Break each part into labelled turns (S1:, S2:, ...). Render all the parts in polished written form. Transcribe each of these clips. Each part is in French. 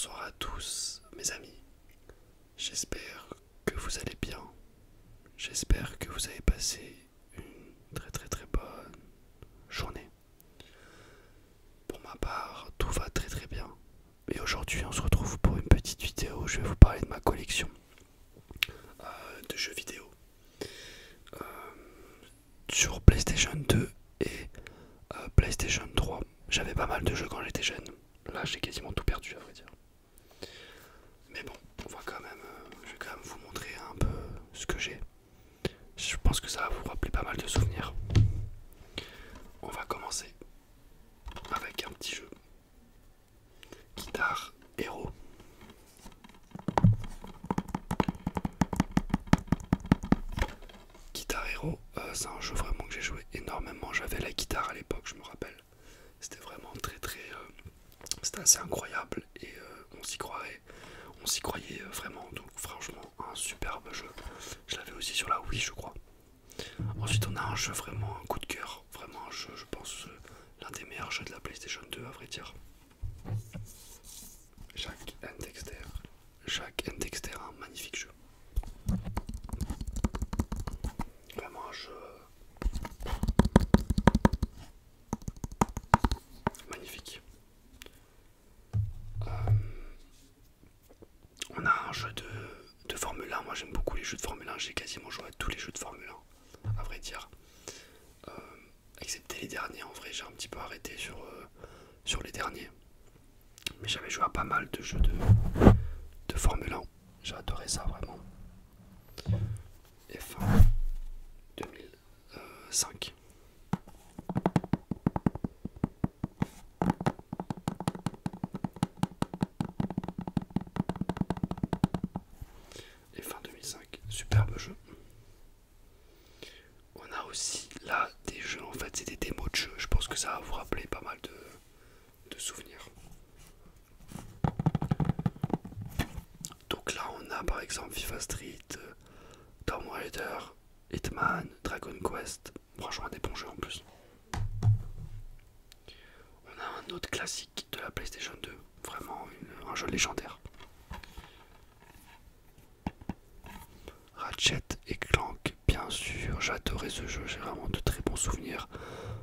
S1: Bonsoir à tous mes amis, j'espère que vous allez bien, j'espère que vous avez passé une très bonne journée. Pour ma part, tout va très bien. Et aujourd'hui on se retrouve pour une petite vidéo où je vais vous parler de ma collection de jeux vidéo sur PlayStation 2 et PlayStation 3. J'avais pas mal de jeux quand j'étais jeune, là j'ai quasiment tout perdu à vrai dire. Mais bon, on va quand même, je vais quand même vous montrer un peu ce que j'ai. Je pense que ça va vous rappeler pas mal de souvenirs. On va commencer avec un petit jeu. Guitar Hero. Guitar Hero, c'est un jeu vraiment que j'ai joué énormément. J'avais la guitare à l'époque, je me rappelle. C'était vraiment c'était assez incroyable et on s'y croyait vraiment. Donc franchement, un superbe jeu. Je l'avais aussi sur la Wii, je crois. Ensuite, on a un jeu vraiment un coup de cœur, vraiment un jeu, je pense, l'un des meilleurs jeux de la PlayStation 2, à vrai dire. Jack and Dexter. Jack and Dexter, un magnifique jeu. Vraiment un jeu magnifique. On a un jeu de Formule 1. Moi, j'aime beaucoup les jeux de Formule 1. J'ai quasiment joué à tous les jeux de Formule 1, à vrai dire. Excepté les derniers, en vrai, j'ai un petit peu arrêté sur les derniers. Mais j'avais joué à pas mal de jeux de Formule 1. J'ai adoré ça vraiment. F1 2005. F1 2005, superbe jeu. On a aussi là des jeux, en fait c'est des démos de jeux. Je pense que ça va vous rappeler pas mal de souvenirs. Donc là on a par exemple FIFA Street, Tomb Raider, Hitman, Dragon Quest. Franchement des bons jeux en plus. On a un autre classique de la PlayStation 2. Vraiment un jeu légendaire. Ratchet et Clank, bien sûr, j'adorais ce jeu, j'ai vraiment de très bons souvenirs.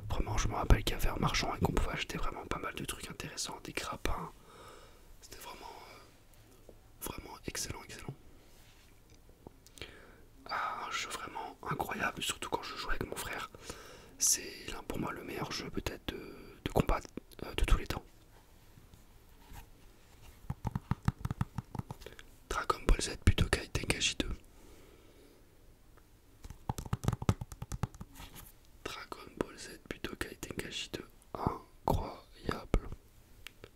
S1: Vraiment, je me rappelle qu'il y avait un marchand et qu'on pouvait acheter vraiment pas mal de trucs intéressants, des grappins. C'était vraiment excellent. Ah, un jeu vraiment incroyable, surtout quand je jouais avec mon frère. C'est pour moi le meilleur jeu peut-être de combat de tous les temps. Dragon Ball Z Budokai Tenkaichi 2. Dragon Ball Z Budokai Tenkaichi 2. Incroyable.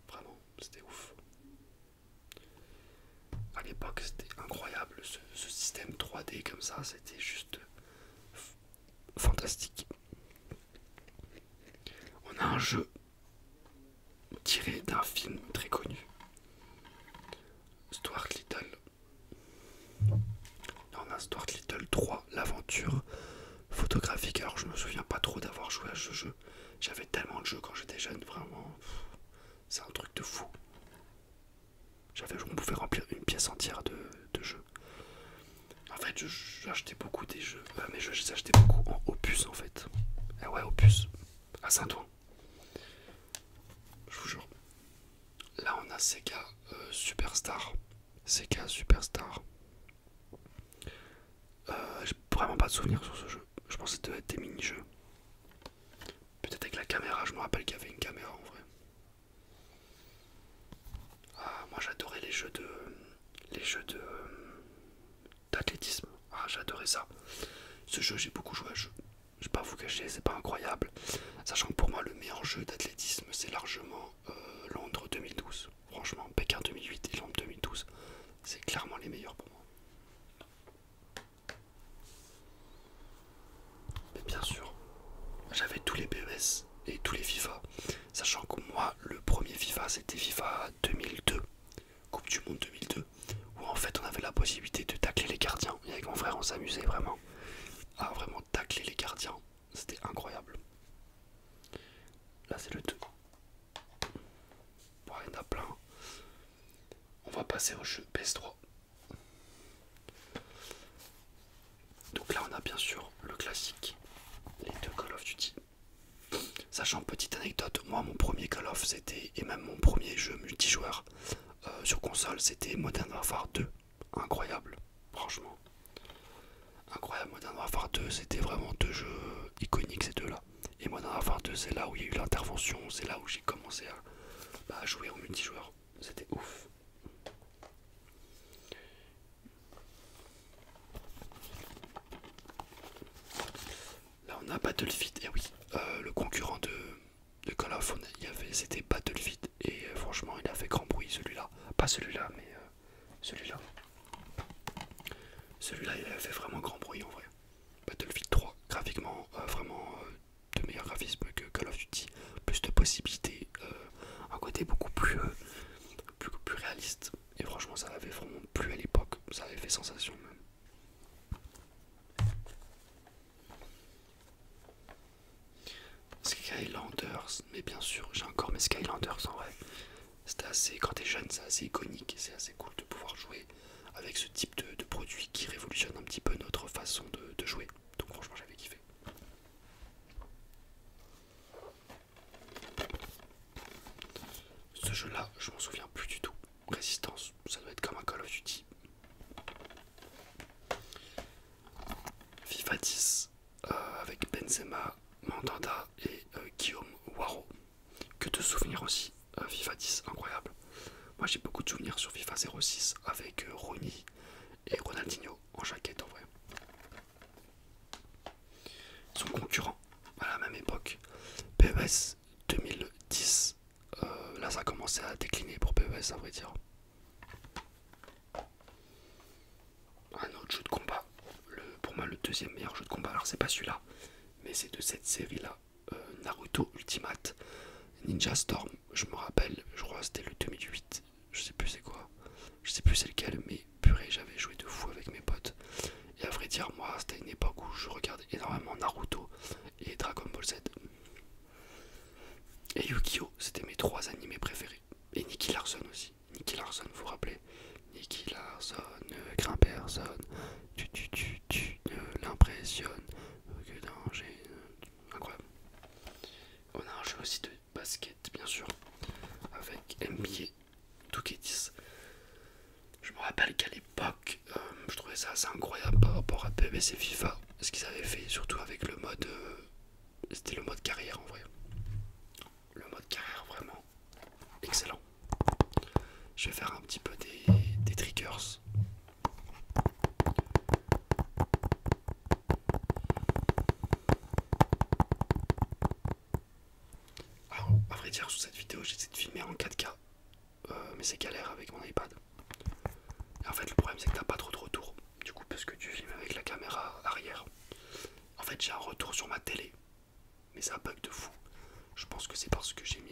S1: Vraiment, c'était ouf. À l'époque, c'était incroyable. Ce système 3D comme ça, c'était juste fantastique. On a un jeu tiré d'un film très connu. Stuart Little. Là, on a Stuart Little 3, l'aventure photographique. Alors, je me souviens pas trop d'avoir joué à ce jeu. J'avais tellement de jeux quand j'étais jeune, vraiment. C'est un truc de fou. On pouvait remplir une pièce entière de jeux. En fait, j'achetais beaucoup des jeux, mais je les achetais beaucoup en opus en fait. Ah ouais, opus, à Saint-Ouen. Je vous jure. Là, on a Sega Superstar. Sega Superstar. J'ai vraiment pas de souvenir sur ce jeu. Je pense que ça devait être des mini-jeux. Peut-être avec la caméra, je me rappelle qu'il y avait une caméra en vrai. Ah, moi j'adorais les jeux de d'athlétisme. Ah, j'adorais ça. Ce jeu, j'ai beaucoup joué à ce jeu. Je vais pas vous cacher, c'est pas incroyable. Sachant que pour moi, le meilleur jeu d'athlétisme, c'est largement Londres 2012. Franchement, Pékin 2008 et Londres 2012, c'est clairement les meilleurs pour moi. Mais bien sûr, j'avais tous les PES et tous les FIFA. Sachant que moi, le premier FIFA, c'était FIFA 2002. Coupe du Monde 2002. Où en fait, on avait la possibilité de tacler les gardiens. Et avec mon frère, on s'amusait vraiment à vraiment tacler les gardiens. C'était incroyable. Là, c'est le 2. Bon, il y en a plein. passer au jeu PS3. Donc là on a bien sûr le classique, les deux Call of Duty. Sachant, petite anecdote, moi mon premier Call of c'était, et même mon premier jeu multijoueur sur console, c'était Modern Warfare 2. Incroyable, franchement. Incroyable, Modern Warfare 2, c'était vraiment deux jeux iconiques ces deux-là. Et Modern Warfare 2, c'est là où il y a eu l'intervention, c'est là où j'ai commencé à jouer en multijoueur. C'était ouf. Là on a Battlefield, et oui, le concurrent de Call of, c'était Battlefield, et franchement il a fait grand bruit celui-là. Pas celui-là, mais celui-là. Celui-là il a fait vraiment grand bruit en vrai. Battlefield 3, graphiquement, vraiment de meilleurs graphismes que Call of Duty, plus de possibilités, un côté beaucoup plus réaliste. Et franchement ça avait vraiment plu à l'époque, ça avait fait sensation même. Skylanders, mais bien sûr, j'ai encore mes Skylanders en vrai. C'était assez, quand t'es jeune, c'est assez iconique, c'est assez cool de pouvoir jouer avec ce type de produit qui révolutionne un petit peu notre façon de jouer. Donc franchement, j'avais kiffé. Ce jeu-là, je m'en souviens plus du tout. Résistance, ça doit être comme un Call of Duty. FIFA 10, avec Benzema, Mandanda et Guillaume Waro. Que de souvenirs aussi, FIFA 10, incroyable. Moi j'ai beaucoup de souvenirs sur FIFA 06 avec Rooney et Ronaldinho en jaquette en vrai. Son concurrent à la même époque, PES 2010, là ça a commencé à décliner pour PES à vrai dire. Un autre jeu de combat, pour moi le deuxième meilleur jeu de combat, alors c'est pas celui-là, mais c'est de cette série là, Naruto Ultimate, Ninja Storm, je me rappelle, je crois que c'était le 2008, je sais plus c'est quoi, je sais plus c'est lequel, mais purée j'avais joué de fou avec mes potes. Et à vrai dire moi c'était une époque où je regardais énormément Naruto et Dragon Ball Z. Et Yu-Gi-Oh! C'était mes trois animés préférés. Et Nicky Larson aussi. Nicky Larson, vous vous rappelez? Nicky Larson ne craint personne. Tu ne l'impressionnes. Que danger. Incroyable. On a un jeu aussi de basket, bien sûr. Avec NBA 2K10. Je me rappelle qu'à l'époque, je trouvais ça assez incroyable par rapport à PES et FIFA. Ce qu'ils avaient fait, surtout avec le mode. C'était le mode carrière en vrai. Le mode carrière vraiment excellent. Je vais faire un petit peu des triggers. Alors, à vrai dire, sur cette vidéo, j'essaie de filmer en 4K. Mais c'est galère avec mon iPad. Et en fait, le problème, c'est que t'as pas trop de retour. Du coup, parce que tu filmes avec la caméra arrière. En fait, j'ai un retour sur ma télé. Mais ça bug de fou. Je pense que c'est parce que j'ai mis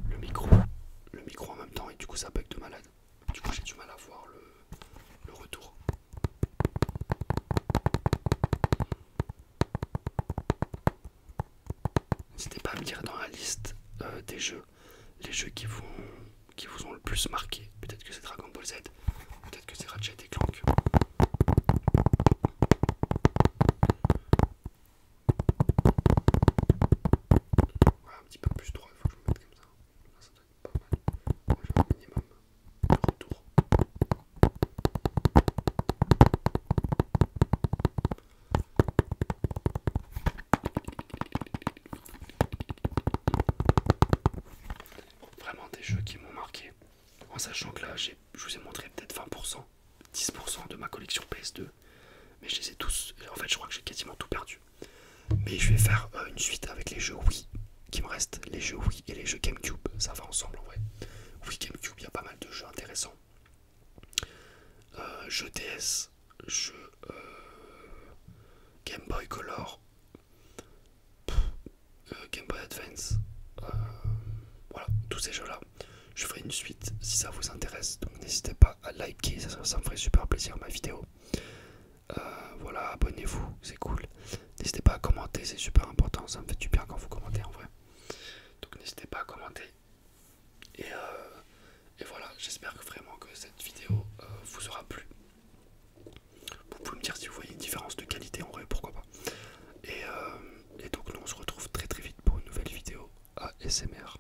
S1: le micro en même temps et du coup ça bug de malade. Du coup j'ai du mal à voir le retour. N'hésitez pas à me dire dans la liste des jeux, les jeux qui vous ont le plus marqué. Peut-être que c'est Dragon Ball Z, peut-être que c'est Ratchet et Clank. Ouais, un petit peu plus droit, il faut que je me mette comme ça. Ça doit être pas mal. Moi j'ai un minimum de retour. Vraiment des jeux qui m'ont marqué. En sachant que là, je vous ai montré peut-être 20%, 10% de ma collection PS2. Mais je les ai tous. En fait, je crois que j'ai quasiment tout perdu. Mais je vais faire une suite avec les jeux Wii qui me restent. Les jeux Wii et les jeux GameCube. Ça va ensemble en vrai. Wii, GameCube, il y a pas mal de jeux intéressants. Jeux DS, jeux Game Boy Color, Game Boy Advance. Voilà, tous ces jeux-là. Je ferai une suite si ça vous intéresse. Donc n'hésitez pas à liker, ça me ferait super plaisir ma vidéo. Voilà, abonnez-vous, c'est cool. N'hésitez pas à commenter, c'est super important. Ça me fait du bien quand vous commentez en vrai. Donc n'hésitez pas à commenter. Et voilà, j'espère que vraiment que cette vidéo vous aura plu. Vous pouvez me dire si vous voyez une différence de qualité en vrai, pourquoi pas. Et donc nous on se retrouve très très vite pour une nouvelle vidéo ASMR.